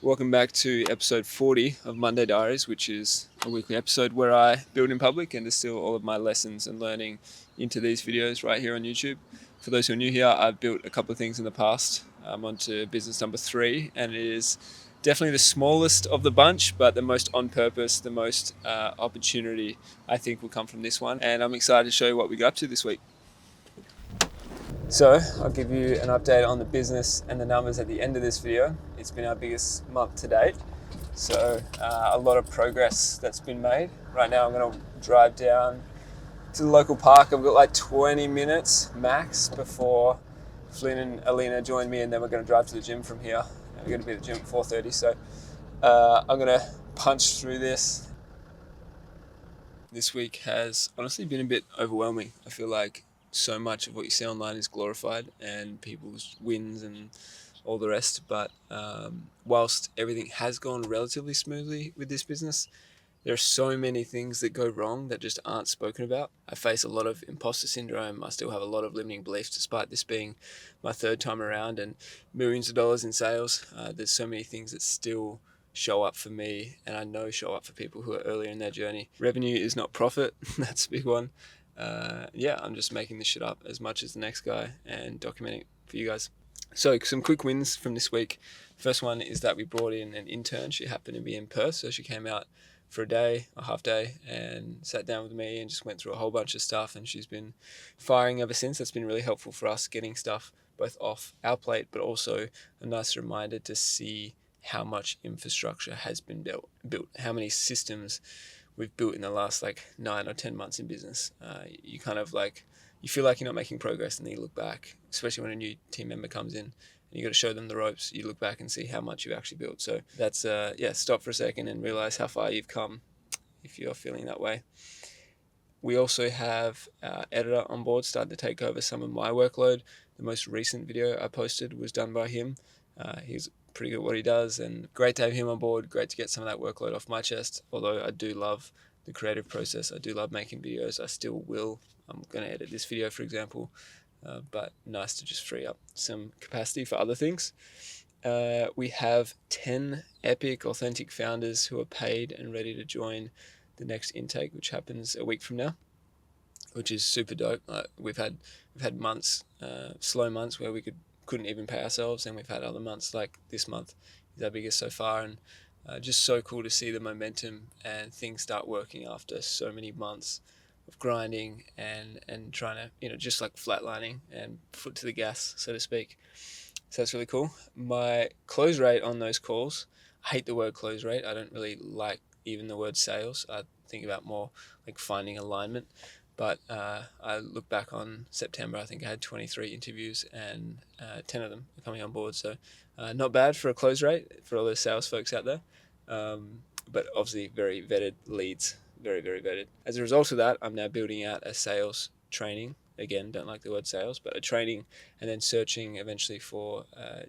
Welcome back to episode 40 of Monday Diaries, which is a weekly episode where I build in public and distill all of my lessons and learning into these videos right here on YouTube. For those who are new here, I've built a couple of things in the past. I'm on to business number 3, and it is definitely the smallest of the bunch, but the most on purpose, the most opportunity I think will come from this one. And I'm excited to show you what we got up to this week. So I'll give you an update on the business and the numbers at the end of this video. It's been our biggest month to date. So a lot of progress that's been made. Right now I'm going to drive down to the local park. I've got like 20 minutes max before Flynn and Alina join me, and then we're going to drive to the gym from here. And we're going to be at the gym at 4:30. So I'm going to punch through this. This week has honestly been a bit overwhelming. I feel like so much of what you see online is glorified and people's wins and all the rest. But whilst everything has gone relatively smoothly with this business, there are so many things that go wrong that just aren't spoken about. I face a lot of imposter syndrome. I still have a lot of limiting beliefs despite this being my third time around and millions of dollars in sales. There's so many things that still show up for me, and I know show up for people who are earlier in their journey. Revenue is not profit. That's a big one. I'm just making this shit up as much as the next guy and documenting it for you guys. So some quick wins from this week. First one is that we brought in an intern. She happened to be in Perth, so she came out for a half day, and sat down with me and just went through a whole bunch of stuff, and she's been firing ever since. That's been really helpful for us, getting stuff both off our plate, but also a nice reminder to see how much infrastructure has been built, how many systems we've built in the last 9 or 10 months in business. You kind of you feel like you're not making progress, and then you look back, especially when a new team member comes in and you got to show them the ropes. You look back and see how much you actually built. So that's stop for a second and realize how far you've come if you're feeling that way. We also have our editor on board, started to take over some of my workload. The most recent video I posted was done by him. He's pretty good at what he does, and great to have him on board. Great to get some of that workload off my chest. Although I do love the creative process, I do love making videos. I still will. I'm going to edit this video, for example, but nice to just free up some capacity for other things. We have 10 epic, authentic founders who are paid and ready to join the next intake, which happens a week from now, which is super dope. We've had months, slow months, where we couldn't even pay ourselves, and we've had other months like this month is our biggest so far, and just so cool to see the momentum and things start working after so many months of grinding and trying to, just flatlining and foot to the gas, so to speak. So that's really cool. My close rate on those calls, I hate the word close rate. I don't really like even the word sales. I think about more finding alignment. But I look back on September, I think I had 23 interviews, and 10 of them are coming on board. So not bad for a close rate for all those sales folks out there. But obviously very vetted leads, very, very vetted. As a result of that, I'm now building out a sales training. Again, don't like the word sales, but a training, and then searching eventually for a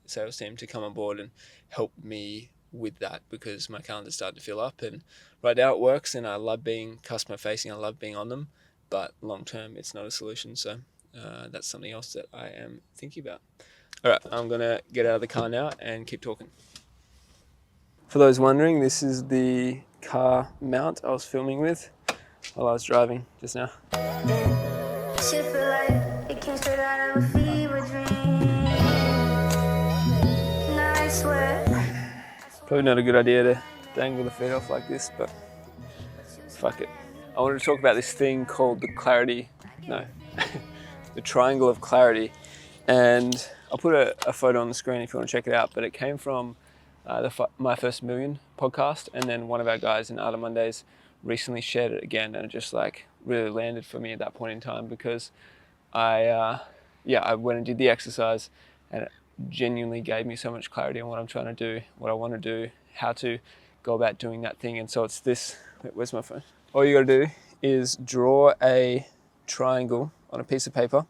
sales team to come on board and help me with that, because my calendar's starting to fill up, and right now it works, and I love being customer facing. I love being on them, but long term it's not a solution. So that's something else that I am thinking about. All right, I'm gonna get out of the car now and keep talking. For those wondering, this is the car mount I was filming with while I was driving just now. Shit feel like it came straight out of a fever dream. No, I swear. Probably not a good idea to dangle the feet off like this, but fuck it. I wanted to talk about this thing called the triangle of clarity. And I'll put a photo on the screen if you want to check it out, but it came from My First Million podcast, and then one of our guys in Art of Mondays recently shared it again, and it just really landed for me at that point in time, because I went and did the exercise, and it genuinely gave me so much clarity on what I'm trying to do, what I want to do, how to go about doing that thing. And so it's this. Where's my phone? All you got to do is draw a triangle on a piece of paper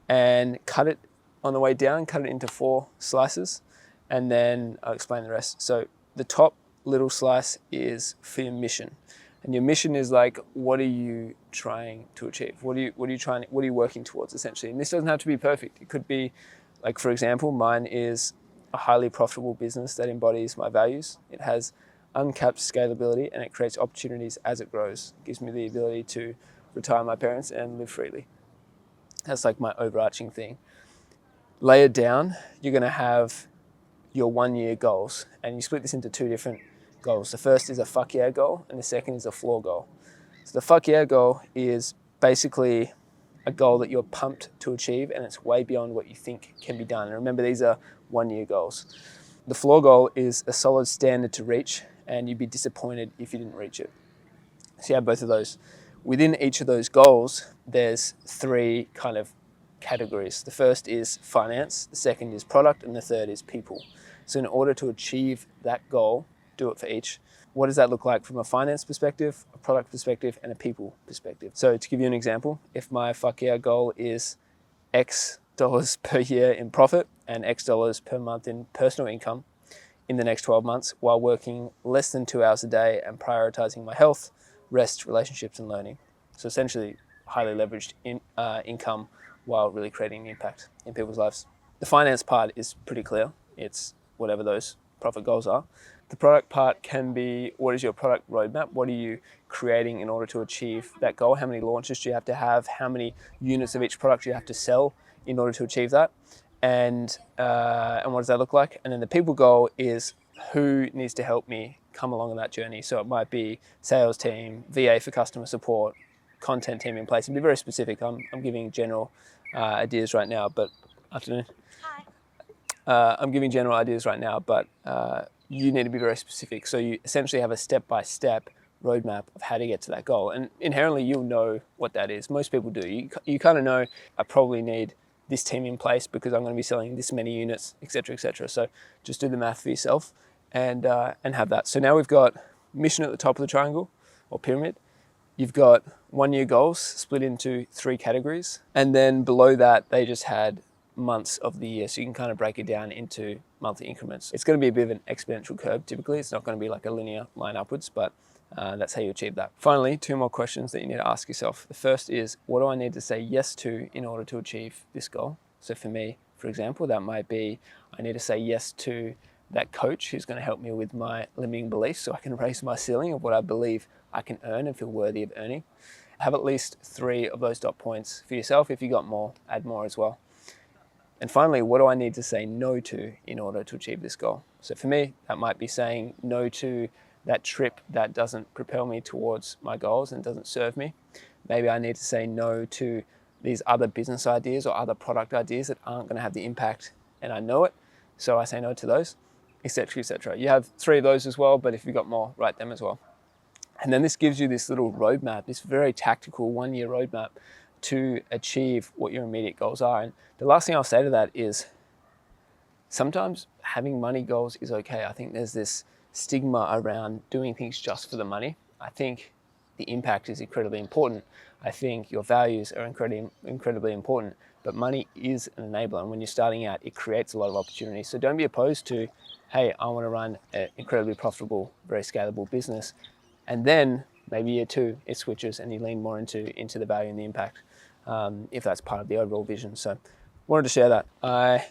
and cut it on the way down, cut it into 4 slices, and then I'll explain the rest. So the top little slice is for your mission. And your mission is what are you trying to achieve? What are you working towards, essentially? And this doesn't have to be perfect. It could be, for example, mine is a highly profitable business that embodies my values. It has uncapped scalability and it creates opportunities as it grows. It gives me the ability to retire my parents and live freely. That's like my overarching thing. Layered down, you're going to have your 1 year goals, and you split this into two different goals. The first is a fuck yeah goal, and the second is a floor goal. So the fuck yeah goal is basically a goal that you're pumped to achieve, and it's way beyond what you think can be done. And remember, these are 1 year goals. The floor goal is a solid standard to reach, and you'd be disappointed if you didn't reach it. So you have both of those. Within each of those goals, there's three kind of categories. The first is finance, the second is product, and the third is people. So in order to achieve that goal, do it for each. What does that look like from a finance perspective, a product perspective, and a people perspective? So to give you an example, if my fuck yeah goal is X dollars per year in profit and X dollars per month in personal income in the next 12 months while working less than 2 hours a day and prioritizing my health, rest, relationships, and learning. So essentially highly leveraged income while really creating an impact in people's lives. The finance part is pretty clear. It's whatever those profit goals are. The product part can be, what is your product roadmap? What are you creating in order to achieve that goal? How many launches do you have to have? How many units of each product do you have to sell in order to achieve that? And what does that look like? And then the people goal is who needs to help me come along on that journey. So it might be sales team, VA for customer support, content team in place. And be very specific. I'm giving general ideas right now, but afternoon. I'm giving general ideas right now, but you need to be very specific. So you essentially have a step-by-step roadmap of how to get to that goal. And inherently, you'll know what that is. Most people do. You kind of know, I probably need this team in place because I'm going to be selling this many units, etc., etc. So just do the math for yourself and have that. So now we've got mission at the top of the triangle or pyramid. You've got 1 year goals split into three categories. And then below that, they just had months of the year. So you can kind of break it down into monthly increments. It's going to be a bit of an exponential curve. Typically, it's not going to be like a linear line upwards, but that's how you achieve that. Finally, two more questions that you need to ask yourself. The first is, what do I need to say yes to in order to achieve this goal? So for me, for example, that might be, I need to say yes to that coach who's going to help me with my limiting beliefs so I can raise my ceiling of what I believe I can earn and feel worthy of earning. Have at least 3 of those dot points for yourself. If you got more, add more as well. And finally, what do I need to say no to in order to achieve this goal? So for me, that might be saying no to that trip that doesn't propel me towards my goals and doesn't serve me. Maybe I need to say no to these other business ideas or other product ideas that aren't going to have the impact and I know it. So I say no to those, etc., etc. You have 3 of those as well, but if you've got more, write them as well. And then this gives you this little roadmap, this very tactical 1 year roadmap to achieve what your immediate goals are. And the last thing I'll say to that is sometimes having money goals is okay. I think there's this stigma around doing things just for the money. I think the impact is incredibly important. I think your values are incredibly important, but money is an enabler. And when you're starting out, it creates a lot of opportunities. So don't be opposed to, hey, I want to run an incredibly profitable, very scalable business. And then maybe year 2, it switches and you lean more into the value and the impact, if that's part of the overall vision. So wanted to share that. I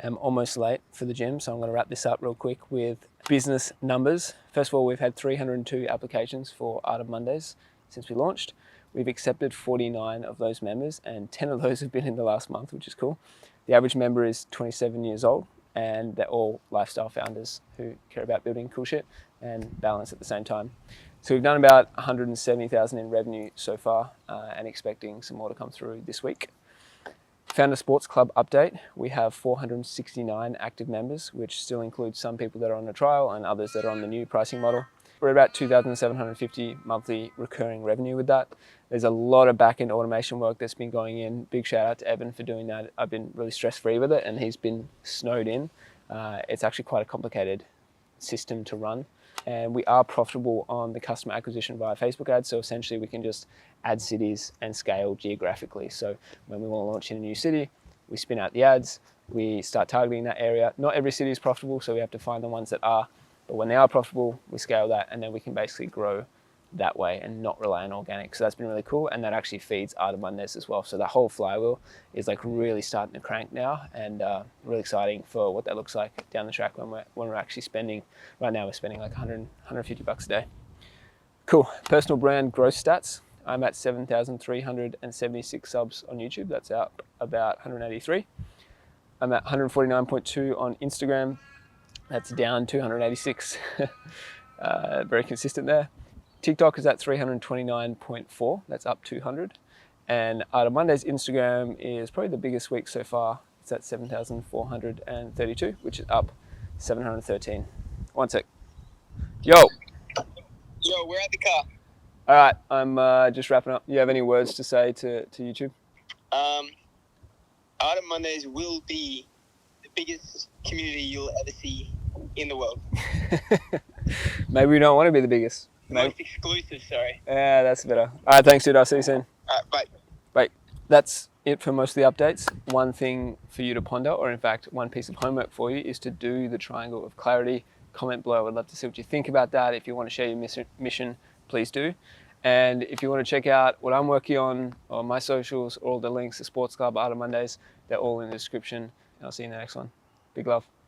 am almost late for the gym, so I'm going to wrap this up real quick with business numbers. First of all, we've had 302 applications for Art of Mondays since we launched. We've accepted 49 of those members, and 10 of those have been in the last month, which is cool. The average member is 27 years old, and they're all lifestyle founders who care about building cool shit and balance at the same time. So we've done about 170,000 in revenue so far, and expecting some more to come through this week. Founder Sports Club update. We have 469 active members, which still includes some people that are on a trial and others that are on the new pricing model. We're about 2,750 monthly recurring revenue with that. There's a lot of back-end automation work that's been going in. Big shout out to Evan for doing that. I've been really stress-free with it and he's been snowed in. It's actually quite a complicated system to run. And we are profitable on the customer acquisition via Facebook ads. So essentially we can just add cities and scale geographically. So when we want to launch in a new city, we spin out the ads, we start targeting that area. Not every city is profitable, so we have to find the ones that are. But when they are profitable, we scale that and then we can basically grow that way and not rely on organic. So that's been really cool, and that actually feeds Art of Mondays as well. So the whole flywheel is like really starting to crank now, and really exciting for what that looks like down the track when we're actually spending. Right now we're spending like 150 bucks a day. Cool. Personal brand growth stats. I'm at 7,376 subs on YouTube. That's up about 183. I'm at 149.2 on Instagram. That's down 286. Very consistent there. TikTok is at 329.4. That's up 200. And Art of Monday's Instagram is probably the biggest week so far. It's at 7,432, which is up 713. One sec. Yo. Yo, we're at the car. All right, I'm just wrapping up. You have any words to say to YouTube? Art of Mondays will be the biggest community you'll ever see in the world. Maybe we don't want to be the biggest. Most exclusive, sorry. Yeah, that's better. All right, thanks, dude. I'll see you soon. All right, bye. Bye. That's it for most of the updates. One thing for you to ponder, or in fact, one piece of homework for you, is to do the triangle of clarity. Comment below. I'd love to see what you think about that. If you want to share your mission, please do. And if you want to check out what I'm working on my socials, all the links, the Sports Club, Art of Mondays, they're all in the description. And I'll see you in the next one. Big love.